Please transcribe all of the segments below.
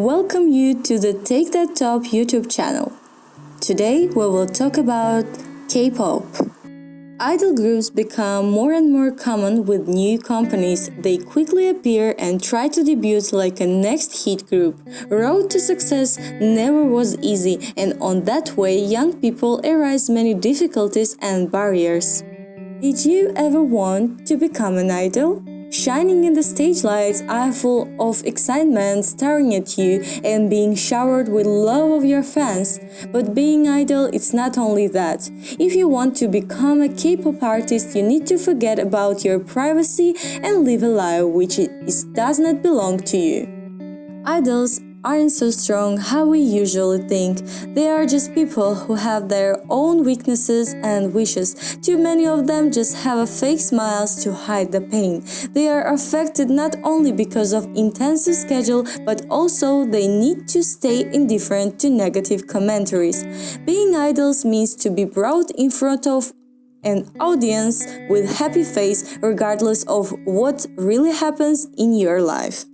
welcome you to the Take That Top YouTube channel. Today we will talk about K-pop. Idol groups become more and more common with new companies. They quickly appear and try to debut like a next hit group. Road to success never was easy, and on that way young people arise many difficulties and barriers. Did you ever want to become an idol? Shining in the stage lights, eyes full of excitement, staring at you and being showered with love of your fans. But being idol, it's not only that. If you want to become a K-pop artist, you need to forget about your privacy and live a life which does not belong to you. Idols aren't so strong how we usually think. They are just people who have their own weaknesses and wishes. Too many of them just have a fake smiles to hide the pain. They are affected not only because of intensive schedule, but also they need to stay indifferent to negative commentaries. Being idols means to be brought in front of an audience with happy face regardless of what really happens in your life.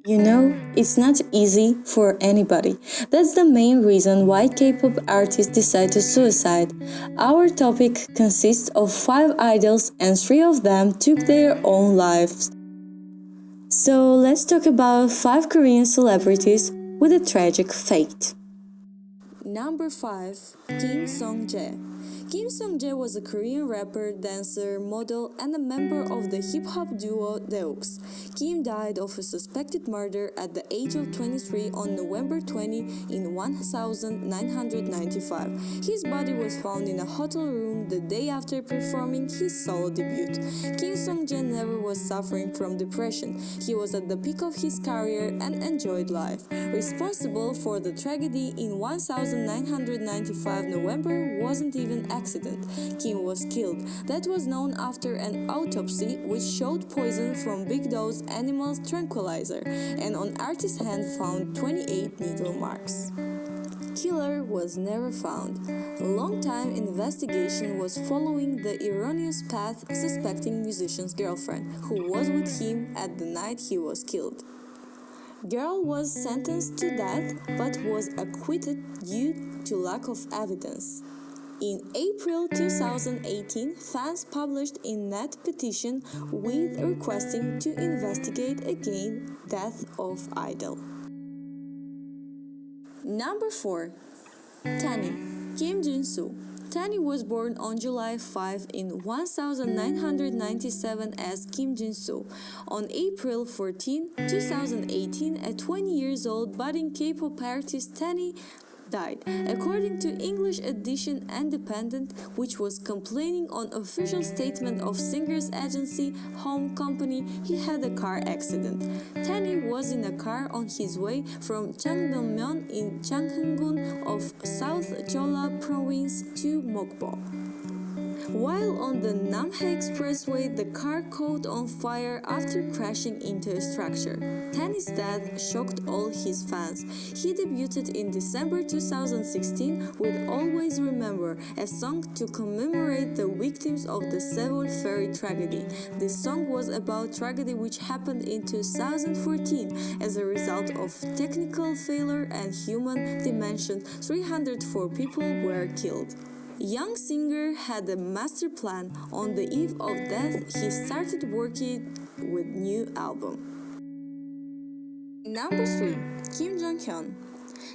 You know, it's not easy for anybody. That's the main reason why K-pop artists decide to suicide. Our topic consists of 5 idols and 3 of them took their own lives. So let's talk about 5 Korean celebrities with a tragic fate. Number 5. Kim Sung Jae. Kim Sung Jae was a Korean rapper, dancer, model, and a member of the hip-hop duo Deux. Kim died of a suspected murder at the age of 23 on November 20 in 1995. His body was found in a hotel room the day after performing his solo debut. Kim Sung Jae never was suffering from depression. He was at the peak of his career and enjoyed life. Responsible for the tragedy in 1995 November wasn't even accident. Kim was killed. That was known after an autopsy which showed poison from big dose animal tranquilizer, and on artist's hand found 28 needle marks. Killer was never found. A long-time investigation was following the erroneous path suspecting musician's girlfriend, who was with him at the night he was killed. Girl was sentenced to death but was acquitted due to lack of evidence. In April 2018, fans published a net petition with requesting to investigate again death of idol. Number 4. Tany, Kim Jin-soo. Tany was born on July 5 in 1997 as Kim Jin-soo. On April 14, 2018, a 20 years old budding K-pop artist Tany died. According to English edition Independent, which was complaining on official statement of singer's agency Home Company, he had a car accident. Tany was in a car on his way from Changdong-myeon in Changheung-gun of South Jeolla Province to Mokpo. While on the Namhae Expressway, the car caught on fire after crashing into a structure. Tany's death shocked all his fans. He debuted in December 2016 with Always Remember, a song to commemorate the victims of the Seoul ferry tragedy. This song was about tragedy which happened in 2014. As a result of technical failure and human dimension, 304 people were killed. Young singer had a master plan. On the eve of death, he started working with new album. Number 3. Kim Jong Hyun.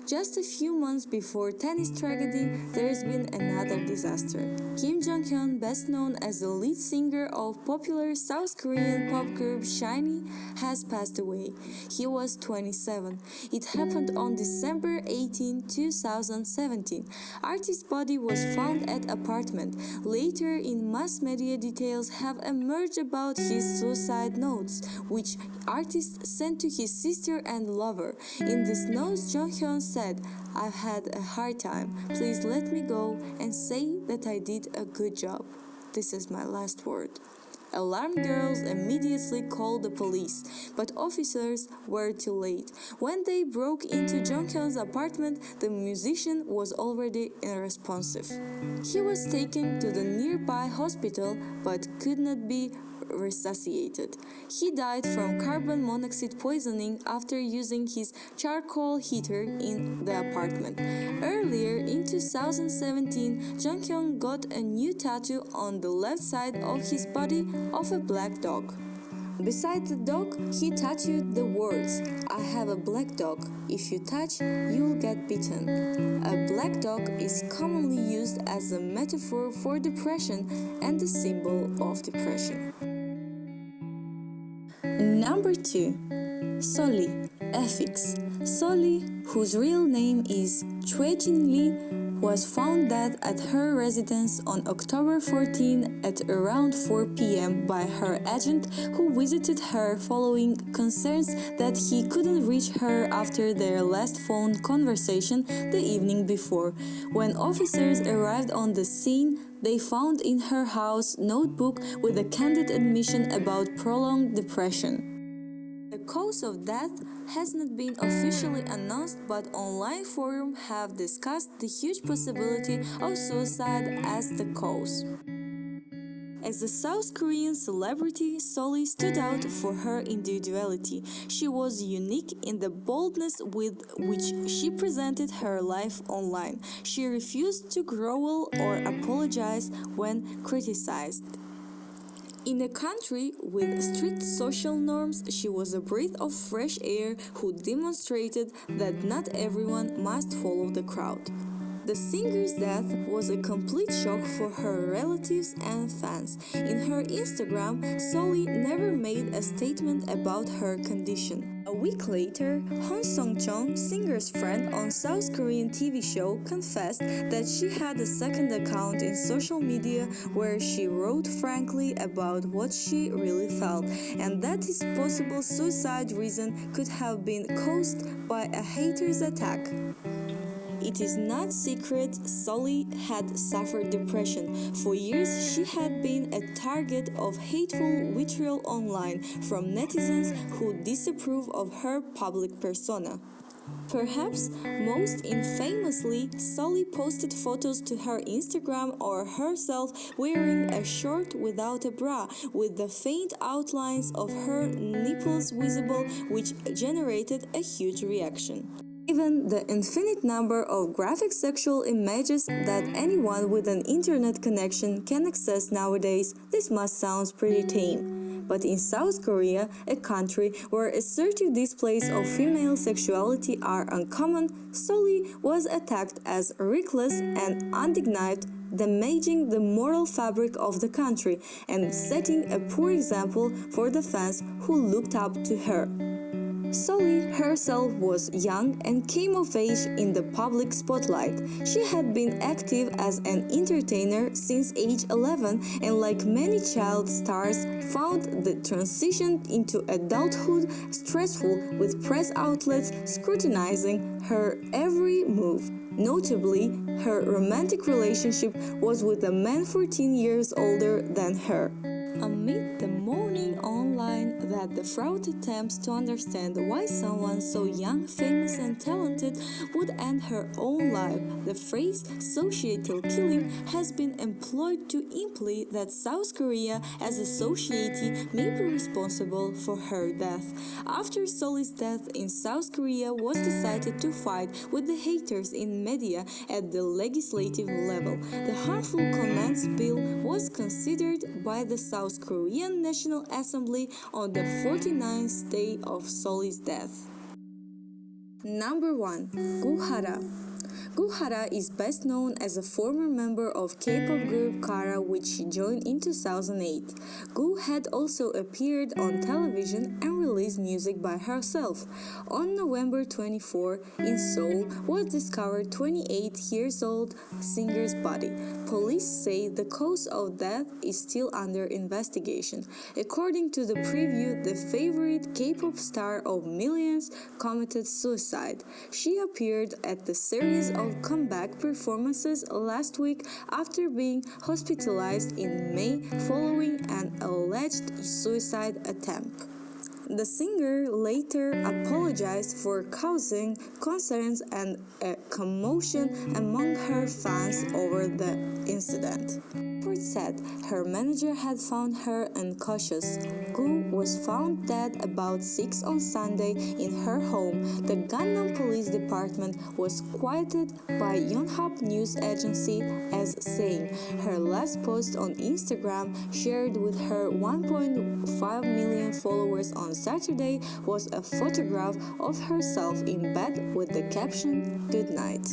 Just a few months before Tany's tragedy, there has been another disaster. Kim Jong Hyun, best known as the lead singer of popular South Korean pop group SHINee, has passed away. He was 27. It happened on December 18, 2017. Artist's body was found at apartment. Later in mass media, details have emerged about his suicide notes, which artist sent to his sister and lover. In these notes, Jong Hyun said, "I've had a hard time. Please let me go and say that I did a good job. This is my last word." Alarmed girls immediately called the police, but officers were too late. When they broke into Jong Hyun's apartment, the musician was already unresponsive. He was taken to the nearby hospital but could not be resuscitated. He died from carbon monoxide poisoning after using his charcoal heater in the apartment. Earlier in 2017, Jong Hyun got a new tattoo on the left side of his body of a black dog. Beside the dog, he tattooed the words, "I have a black dog. If you touch, you'll get bitten." A black dog is commonly used as a metaphor for depression and the symbol of depression. Number 2. Sulli, FX. Sulli, whose real name is Choi Jin-lee, was found dead at her residence on October 14 at around 4 p.m. by her agent who visited her following concerns that he couldn't reach her after their last phone conversation the evening before. When officers arrived on the scene, they found in her house notebook with a candid admission about prolonged depression. The cause of death has not been officially announced, but online forums have discussed the huge possibility of suicide as the cause. As a South Korean celebrity, Sulli stood out for her individuality. She was unique in the boldness with which she presented her life online. She refused to grovel or apologize when criticized. In a country with strict social norms, she was a breath of fresh air who demonstrated that not everyone must follow the crowd. The singer's death was a complete shock for her relatives and fans. In her Instagram, Sulli never made a statement about her condition. A week later, Hong Sung-chung, singer's friend on South Korean TV show, confessed that she had a second account in social media where she wrote frankly about what she really felt, and that his possible suicide reason could have been caused by a hater's attack. It is not secret Sulli had suffered depression. For years, she had been a target of hateful vitriol online from netizens who disapprove of her public persona. Perhaps most infamously, Sulli posted photos to her Instagram or herself wearing a shirt without a bra, with the faint outlines of her nipples visible, which generated a huge reaction. Given the infinite number of graphic sexual images that anyone with an internet connection can access nowadays, this must sound pretty tame. But in South Korea, a country where assertive displays of female sexuality are uncommon, Sulli was attacked as reckless and undignified, damaging the moral fabric of the country and setting a poor example for the fans who looked up to her. Sulli herself was young and came of age in the public spotlight. She had been active as an entertainer since age 11 and, like many child stars, found the transition into adulthood stressful, with press outlets scrutinizing her every move. Notably, her romantic relationship was with a man 14 years older than her. Amid the mourning online that the fraud attempts to understand why someone so young, famous and talented would end her own life, the phrase societal killing has been employed to imply that South Korea as a society may be responsible for her death. After Sulli's death in South Korea was decided to fight with the haters in media at the legislative level. The harmful comments bill was considered by the South Korean National Assembly on the 49th day of Sulli's death. Number 1. Goo Hara. Goo Hara is best known as a former member of K-pop group Goo Hara, which she joined in 2008. Goo had also appeared on television and released music by herself. On November 24, in Seoul, was discovered 28-year-old singer's body. Police say the cause of death is still under investigation. According to the preview, the favorite K-pop star of millions committed suicide. She appeared at the series of comeback performances last week after being hospitalized in May following an alleged suicide attempt. The singer later apologized for causing concerns and a commotion among her fans over the incident. For report said her manager had found her unconscious. Goo was found dead about 6 on Sunday in her home. The Gangnam Police Department was quoted by Yonhap news agency as saying her last post on Instagram, shared with her 1.5 million followers on Saturday, was a photograph of herself in bed with the caption, "Good night."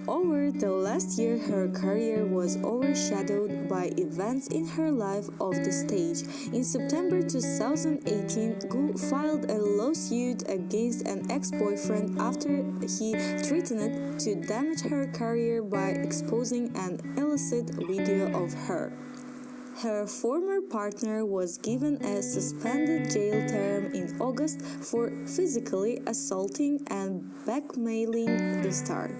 Over the last year, her career was overshadowed by events in her life off the stage. In September 2018, Goo filed a lawsuit against an ex-boyfriend after he threatened to damage her career by exposing an illicit video of her. Her former partner was given a suspended jail term in August for physically assaulting and blackmailing the star.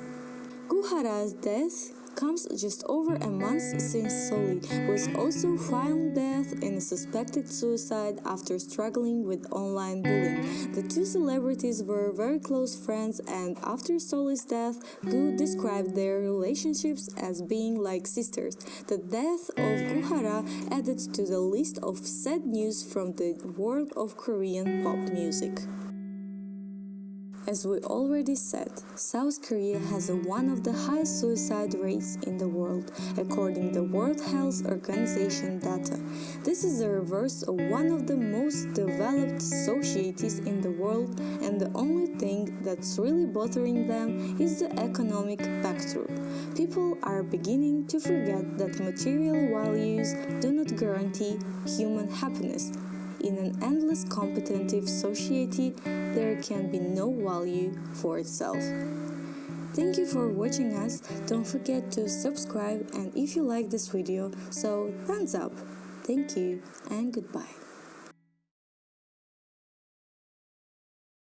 Goo Hara's death comes just over a month since Sulli was also found dead in a suspected suicide after struggling with online bullying. The two celebrities were very close friends, and after Sulli's death, Goo described their relationships as being like sisters. The death of Goo Hara added to the list of sad news from the world of Korean pop music. As we already said, South Korea has one of the highest suicide rates in the world, according to the World Health Organization data. This is the reverse of one of the most developed societies in the world, and the only thing that's really bothering them is the economic backdrop. People are beginning to forget that material values do not guarantee human happiness. In an endless competitive society, there can be no value for itself. Thank you for watching us. Don't forget to subscribe, and if you like this video, so thumbs up. Thank you and goodbye.